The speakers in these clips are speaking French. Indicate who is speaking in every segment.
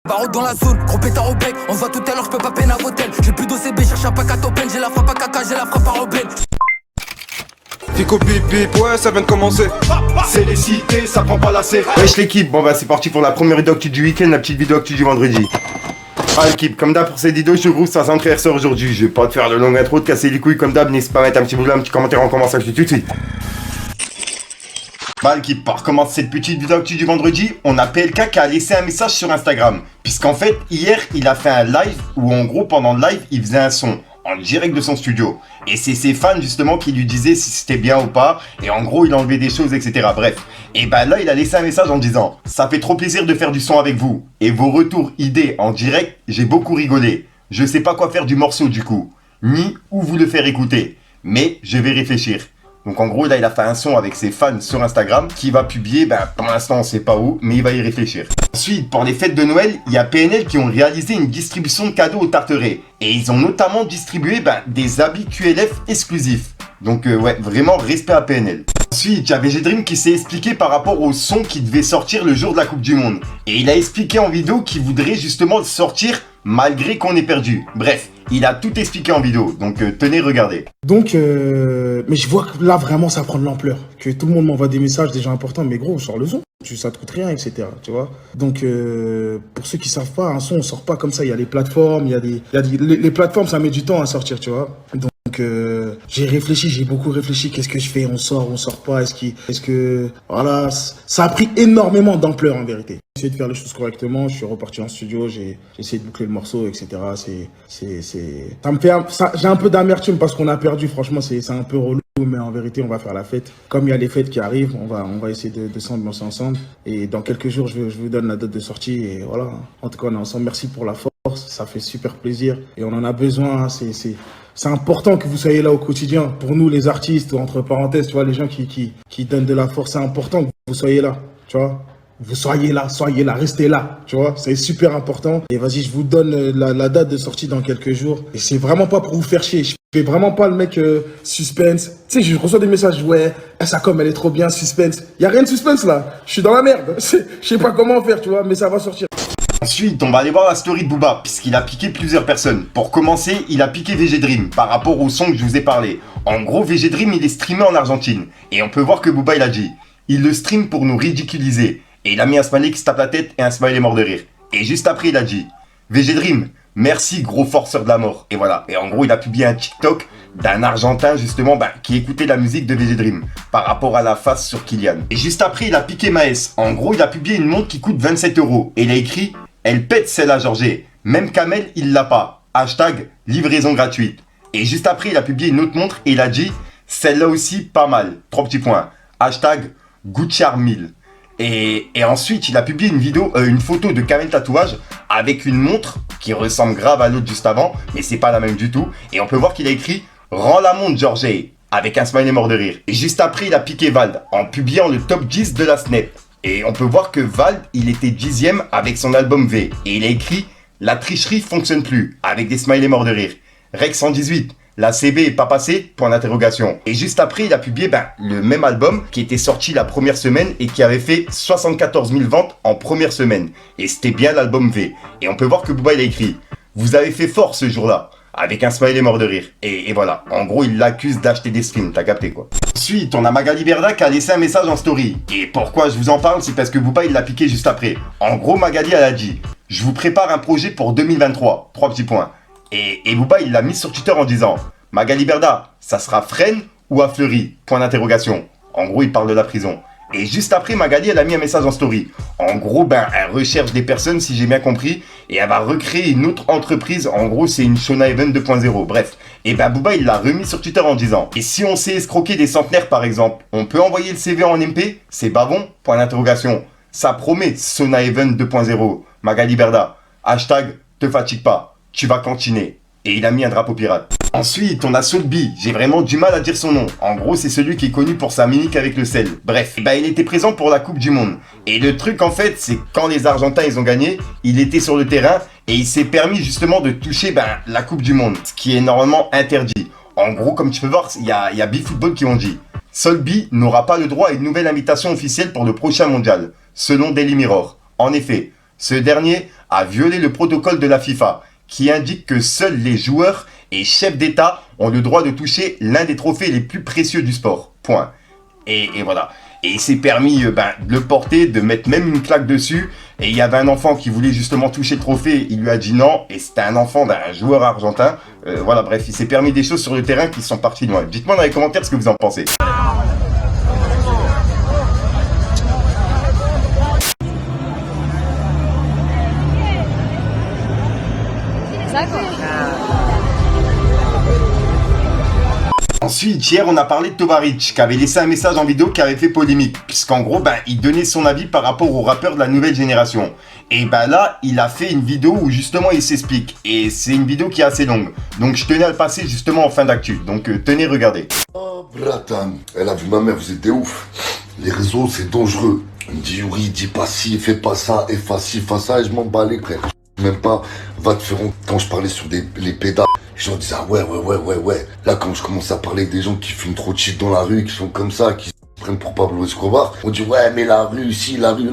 Speaker 1: Barreau dans la zone, gros pétard au bec. On se voit tout à l'heure, j'peux pas peine à l'hôtel. J'ai plus d'OCB, cherche un pack à Topen. J'ai la frappe à caca, j'ai la frappe à rebelle.
Speaker 2: Fico bip bip, ouais ça vient de commencer.
Speaker 3: C'est les cités, ça prend pas la serre. Wesh l'équipe, bon bah c'est parti pour la première vidéo actu du week-end, la petite vidéo actu du vendredi. Ah l'équipe, comme d'hab pour cette vidéo, je groupe ça centre RSO aujourd'hui. Je vais pas te faire de longue intro, de casser les couilles comme d'hab, n'hésite pas à mettre un petit bout là, un petit commentaire, on commence tout de suite. Bah l'équipe, pour commencer cette petite vidéo actu du vendredi, on a PLK qui a laissé un message sur Instagram. Puisqu'en fait, hier, il a fait un live où en gros, pendant le live, il faisait un son en direct de son studio. Et c'est ses fans justement qui lui disaient si c'était bien ou pas. Et en gros, il enlevait des choses, etc. Bref. Et bah là, il a laissé un message en disant « Ça fait trop plaisir de faire du son avec vous. Et vos retours, idées en direct, j'ai beaucoup rigolé. Je sais pas quoi faire du morceau du coup. Ni où vous le faire écouter. Mais je vais réfléchir. » Donc en gros là il a fait un son avec ses fans sur Instagram qui va publier, pour l'instant on sait pas où, mais il va y réfléchir. Ensuite pour les fêtes de Noël, il y a PNL qui ont réalisé une distribution de cadeaux aux Tarterets. Et ils ont notamment distribué des habits QLF exclusifs. Donc ouais, vraiment respect à PNL. Ensuite, il y a VG Dream qui s'est expliqué par rapport au son qui devait sortir le jour de la Coupe du Monde. Et il a expliqué en vidéo qu'il voudrait justement le sortir malgré qu'on ait perdu. Bref, il a tout expliqué en vidéo, donc tenez, regardez.
Speaker 4: Donc, mais je vois que là vraiment ça prend de l'ampleur. Que tout le monde m'envoie des messages déjà importants, mais gros, on sort le son. Ça te coûte rien, etc. Tu vois. Donc, pour ceux qui savent pas, un son on sort pas comme ça. Il y a les plateformes, les plateformes ça met du temps à sortir, tu vois. Donc j'ai réfléchi, j'ai beaucoup réfléchi. Qu'est-ce que je fais? On sort pas? Est-ce que, voilà, ça a pris énormément d'ampleur en vérité. J'ai essayé de faire les choses correctement. Je suis reparti en studio, j'ai essayé de boucler le morceau, etc. Ça me fait, j'ai un peu d'amertume parce qu'on a perdu. Franchement, c'est un peu relou. Mais en vérité, on va faire la fête. Comme il y a les fêtes qui arrivent, on va essayer de s'ambiancer ensemble. Et dans quelques jours, je vous donne la date de sortie. Et voilà. En tout cas, on est ensemble. Merci pour la force. Ça fait super plaisir. Et on en a besoin. C'est important que vous soyez là au quotidien. Pour nous, les artistes, entre parenthèses, tu vois, les gens qui donnent de la force, c'est important que vous soyez là. Tu vois. Vous soyez là, restez là, tu vois, c'est super important. Et vas-y, je vous donne la date de sortie dans quelques jours. Et c'est vraiment pas pour vous faire chier. Je fais vraiment pas le mec suspense. Tu sais, je reçois des messages, ouais, sa com, elle est trop bien, suspense. Y a rien de suspense là. Je suis dans la merde. Je sais pas comment faire, tu vois, mais ça va sortir.
Speaker 3: Ensuite, on va aller voir la story de Booba, puisqu'il a piqué plusieurs personnes. Pour commencer, il a piqué VG Dream, par rapport au son que je vous ai parlé. En gros, VG Dream, il est streamé en Argentine. Et on peut voir que Booba, il a dit, il le stream pour nous ridiculiser. Et il a mis un smiley qui se tape la tête et un smiley mort de rire. Et juste après, il a dit VG Dream, merci gros forceur de la mort. Et voilà. Et en gros, il a publié un TikTok d'un Argentin, justement, qui écoutait la musique de VG Dream par rapport à la face sur Kylian. Et juste après, il a piqué Maes. En gros, il a publié une montre qui coûte 27 €. Et il a écrit elle pète celle-là, Georges. Même Kamel, il l'a pas. Hashtag livraison gratuite. Et juste après, il a publié une autre montre et il a dit celle-là aussi, pas mal. 3 petits points. Hashtag Gucciar 1000. Et ensuite, il a publié une photo de Kamel Tatouage avec une montre qui ressemble grave à l'autre juste avant, mais c'est pas la même du tout. Et on peut voir qu'il a écrit « Rends la montre, Georges !» avec un smiley mort de rire. Et juste après, il a piqué Vald en publiant le top 10 de la Snap. Et on peut voir que Vald, il était 10e avec son album V. Et il a écrit « La tricherie fonctionne plus » avec des smileys morts de rire. Rex 118. La CB est pas passée? Point d'interrogation. Et juste après, il a publié le même album qui était sorti la première semaine et qui avait fait 74 000 ventes en première semaine. Et c'était bien l'album V. Et on peut voir que Booba, il a écrit « Vous avez fait fort ce jour-là » avec un smiley mort de rire. Et voilà. En gros, il l'accuse d'acheter des streams. T'as capté quoi. Ensuite, on a Magali Berda qui a laissé un message en story. Et pourquoi je vous en parle? C'est parce que Booba, il l'a piqué juste après. En gros, Magali, elle a dit « Je vous prépare un projet pour 2023. » 3 petits points. Et Booba, il l'a mis sur Twitter en disant Magali Berda, ça sera Fresnes ou à Fleury? Point d'interrogation. En gros, il parle de la prison. Et juste après, Magali, elle a mis un message en story. En gros, elle recherche des personnes, si j'ai bien compris, et elle va recréer une autre entreprise. En gros, c'est une Shona Event 2.0. Bref. Et Booba, il l'a remis sur Twitter en disant et si on sait escroquer des centenaires, par exemple, on peut envoyer le CV en MP? C'est pas bon? Point d'interrogation. Ça promet, Shona Event 2.0. Magali Berda. Hashtag, te fatigue pas. Tu vas cantiner. Et il a mis un drapeau pirate. Ensuite, on a Soulby. J'ai vraiment du mal à dire son nom. En gros, c'est celui qui est connu pour sa mimique avec le sel. Bref, il était présent pour la Coupe du Monde. Et le truc, en fait, c'est quand les Argentins, ils ont gagné, il était sur le terrain et il s'est permis justement de toucher la Coupe du Monde. Ce qui est normalement interdit. En gros, comme tu peux voir, il y a BeFootball qui ont dit Soulby n'aura pas le droit à une nouvelle invitation officielle pour le prochain mondial, selon Daily Mirror. En effet, ce dernier a violé le protocole de la FIFA, qui indique que seuls les joueurs et chefs d'État ont le droit de toucher l'un des trophées les plus précieux du sport. Point. Et voilà. Et il s'est permis de le porter, de mettre même une claque dessus. Et il y avait un enfant qui voulait justement toucher le trophée, il lui a dit non. Et c'était un enfant d'un joueur argentin. Voilà, bref, il s'est permis des choses sur le terrain qui sont parties loin. Dites-moi dans les commentaires ce que vous en pensez. Ensuite, hier, on a parlé de Tobaric, qui avait laissé un message en vidéo qui avait fait polémique, puisqu'en gros, il donnait son avis par rapport aux rappeurs de la nouvelle génération. Et là, il a fait une vidéo où justement il s'explique. Et c'est une vidéo qui est assez longue. Donc je tenais à le passer justement en fin d'actu. Donc tenez, regardez.
Speaker 5: Oh, Bratan, elle a vu ma mère, vous êtes des ouf. Les réseaux, c'est dangereux. Il me dit, Yuri, dis pas ci, fais pas ça, efface ci, fais ça, et je m'en bats les frères. Même pas, va te faire honte. Quand je parlais sur les pédales, les gens disaient, ah ouais. Là, quand je commence à parler des gens qui fument trop de shit dans la rue, qui sont comme ça, qui se prennent pour Pablo Escobar, on dit, ouais, mais la rue, si, la rue,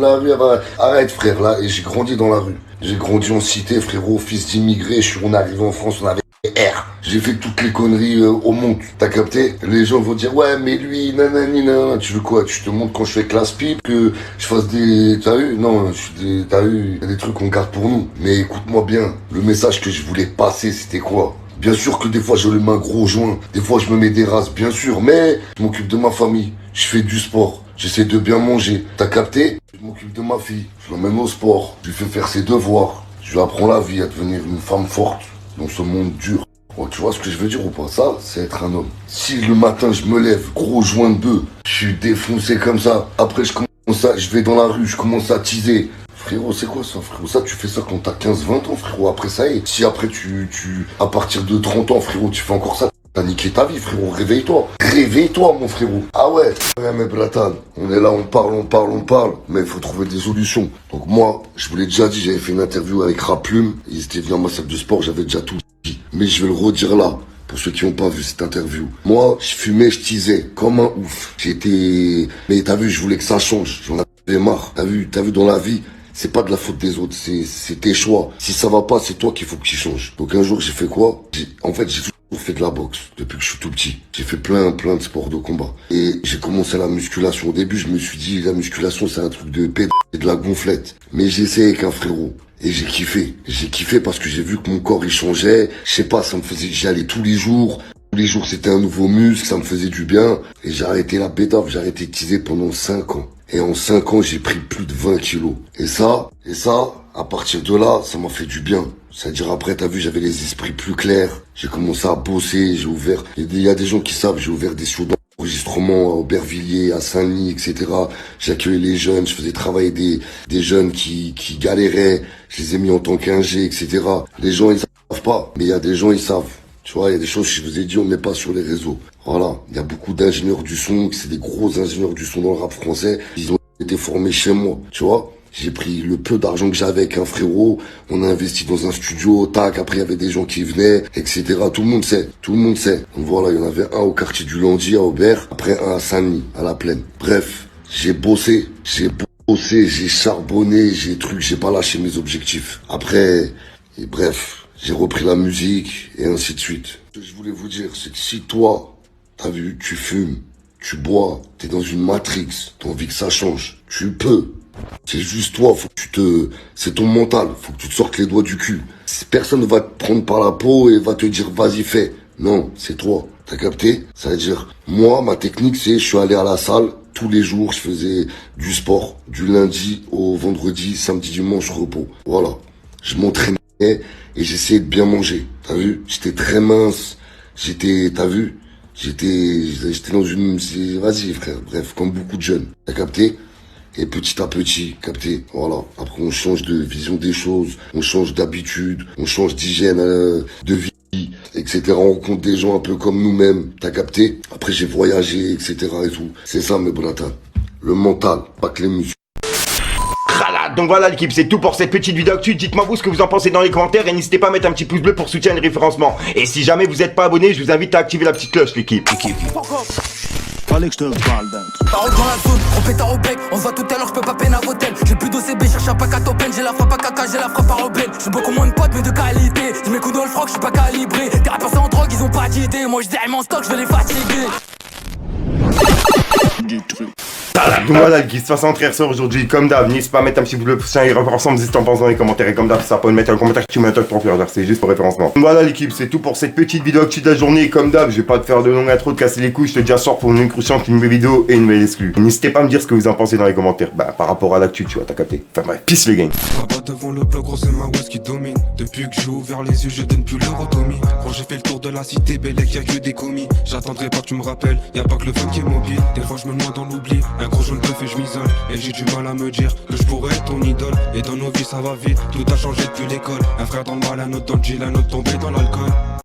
Speaker 5: arrête, frère, là. Et j'ai grandi dans la rue. J'ai grandi en cité, frérot, fils d'immigrés. On est arrivé en France, on avait R. J'ai fait toutes les conneries au monde. T'as capté? Les gens vont dire, ouais, mais lui, nanani, nanana. Tu veux quoi? Tu te montres quand je fais classe pipe, que je fasse des... T'as eu? Non, t'as eu? Il y a des trucs qu'on garde pour nous. Mais écoute-moi bien. Le message que je voulais passer, c'était quoi? Bien sûr que des fois, je le mets un gros joint. Des fois, je me mets des races, bien sûr. Mais je m'occupe de ma famille. Je fais du sport. J'essaie de bien manger. T'as capté? Je m'occupe de ma fille. Je l'emmène au sport. Je lui fais faire ses devoirs. Je lui apprends la vie à devenir une femme forte dans ce monde dur. Oh, tu vois ce que je veux dire ou pas? Ça, c'est être un homme. Si le matin, je me lève, gros joint de bœuf, je suis défoncé comme ça. Après, je vais dans la rue, je commence à teaser. Frérot, c'est quoi ça, frérot? Ça, tu fais ça quand t'as 15-20 ans, frérot. Après, ça y est. Si après, à partir de 30 ans, frérot, tu fais encore ça, t'as niqué ta vie, frérot. Réveille-toi. Réveille-toi, mon frérot. Ah ouais. Ouais, mais Bratan, on est là, on parle. Mais il faut trouver des solutions. Donc moi, je vous l'ai déjà dit, j'avais fait une interview avec Raplume. Ils étaient venus à ma salle de sport, j'avais déjà tout dit. Mais je vais le redire là. Pour ceux qui n'ont pas vu cette interview. Moi, je fumais, je teasais comme un ouf. Mais t'as vu, je voulais que ça change. J'en avais marre. T'as vu dans la vie, c'est pas de la faute des autres, c'est tes choix. Si ça va pas, c'est toi qu'il faut que tu changes. Donc un jour, j'ai fait quoi? J'ai toujours fait de la boxe depuis que je suis tout petit. J'ai fait plein de sports de combat. Et j'ai commencé la musculation. Au début, je me suis dit, la musculation, c'est un truc de pédale et de la gonflette. Mais j'ai essayé avec un frérot. Et j'ai kiffé. J'ai kiffé parce que j'ai vu que mon corps, il changeait. Je sais pas, j'y allais tous les jours. Tous les jours, c'était un nouveau muscle, ça me faisait du bien. Et j'ai arrêté la bédave, j'ai arrêté de teaser pendant 5 ans. Et en 5 ans, j'ai pris plus de 20 kilos. Et ça, à partir de là, ça m'a fait du bien. C'est-à-dire après, t'as vu, j'avais les esprits plus clairs. J'ai commencé à bosser, j'ai ouvert... Il y a des gens qui savent, j'ai ouvert des studios d'enregistrement à Aubervilliers, à Saint-Denis, etc. J'accueillais les jeunes, je faisais travailler des jeunes qui galéraient. Je les ai mis en tant qu'ingé, etc. Les gens, ils savent pas, mais il y a des gens, ils savent. Tu vois, il y a des choses que je vous ai dit, on ne met pas sur les réseaux. Voilà, il y a beaucoup d'ingénieurs du son, c'est des gros ingénieurs du son dans le rap français. Ils ont été formés chez moi, tu vois. J'ai pris le peu d'argent que j'avais avec un frérot, on a investi dans un studio, tac, après il y avait des gens qui venaient, etc. Tout le monde sait. Donc voilà, il y en avait un au quartier du Landy, à Aubert, après un à Saint-Denis, à la Plaine. Bref, j'ai bossé, j'ai charbonné, j'ai pas lâché mes objectifs. Après, et bref, j'ai repris la musique, et ainsi de suite. Ce que je voulais vous dire, c'est que si toi, t'as vu, tu fumes, tu bois, t'es dans une matrix, t'as envie que ça change, tu peux. C'est juste toi, c'est ton mental, faut que tu te sortes les doigts du cul. Personne ne va te prendre par la peau et va te dire vas-y fais. Non, c'est toi. T'as capté? Ça veut dire, moi, ma technique c'est, je suis allé à la salle tous les jours, je faisais du sport, du lundi au vendredi, samedi, dimanche, repos. Voilà. Je m'entraînais et j'essayais de bien manger. T'as vu? J'étais très mince. T'as vu? J'étais dans une, vas-y frère, bref, comme beaucoup de jeunes. T'as capté? Et petit à petit, capté, voilà. Après, on change de vision des choses, on change d'habitude, on change d'hygiène, de vie, etc. On rencontre des gens un peu comme nous-mêmes, t'as capté? Après, j'ai voyagé, etc. et tout. C'est ça, mes Bratan. Le mental, pas que les muscles.
Speaker 3: Donc voilà l'équipe, c'est tout pour cette petite vidéo actu. Dites-moi vous ce que vous en pensez dans les commentaires et n'hésitez pas à mettre un petit pouce bleu pour soutenir le référencement. Et si jamais vous n'êtes pas abonné, je vous invite à activer la petite cloche l'équipe.
Speaker 1: Fallait que je te parle d'un truc. Parole dans la zone, pétard au bec. On se voit tout à l'heure, j'peux pas peine à l'hôtel. J'ai plus d'OCB, cherche un pack à topen. J'ai la frappe à caca, j'ai la frappe à rebelle. J'ai beaucoup moins de potes, mais de qualité. J'ai mes coups dans le froc, j'suis pas calibré. Des rappeurs c'est en drogue, ils ont pas d'idée. Moi j'dis mon stock, j'vais les fatiguer.
Speaker 3: Voilà, qui se fasse entrer sur aujourd'hui, comme d'hab, n'hésite pas à mettre un petit pouce bleu, et revoir ensemble, n'hésite pas à en penser dans les commentaires, et comme d'hab, ça peut mettre un commentaire qui met un pour faire, c'est juste pour référencement. Voilà l'équipe, c'est tout pour cette petite vidéo actu de la journée, et comme d'hab, je vais pas te faire de longue intro, de casser les couilles, je te dis à soir pour une cruciante, une nouvelle vidéo et une nouvelle exclue. N'hésitez pas à me dire ce que vous en pensez dans les commentaires, par rapport à l'actu, tu vois, t'as capté. Enfin bref, peace les gang.
Speaker 2: Là-bas devant le bloc, gros, c'est ma West qui domine. Depuis que j'ai ouvert les yeux, je donne plus l'eurotomie. Quand j'ai fait le tour de la cité, Bellec, y'a que des commis. J'attendrai pas que tu me rappelles, y'a pas que le fun qui est mobile. Des fois je me noie dans l'oubli, un gros jaune bœuf et je m'isole. Et j'ai du mal à me dire que je pourrais être ton idole. Et dans nos vies ça va vite, tout a changé depuis l'école. Un frère dans le mal, un autre dans le deal, un autre tombé dans l'alcool.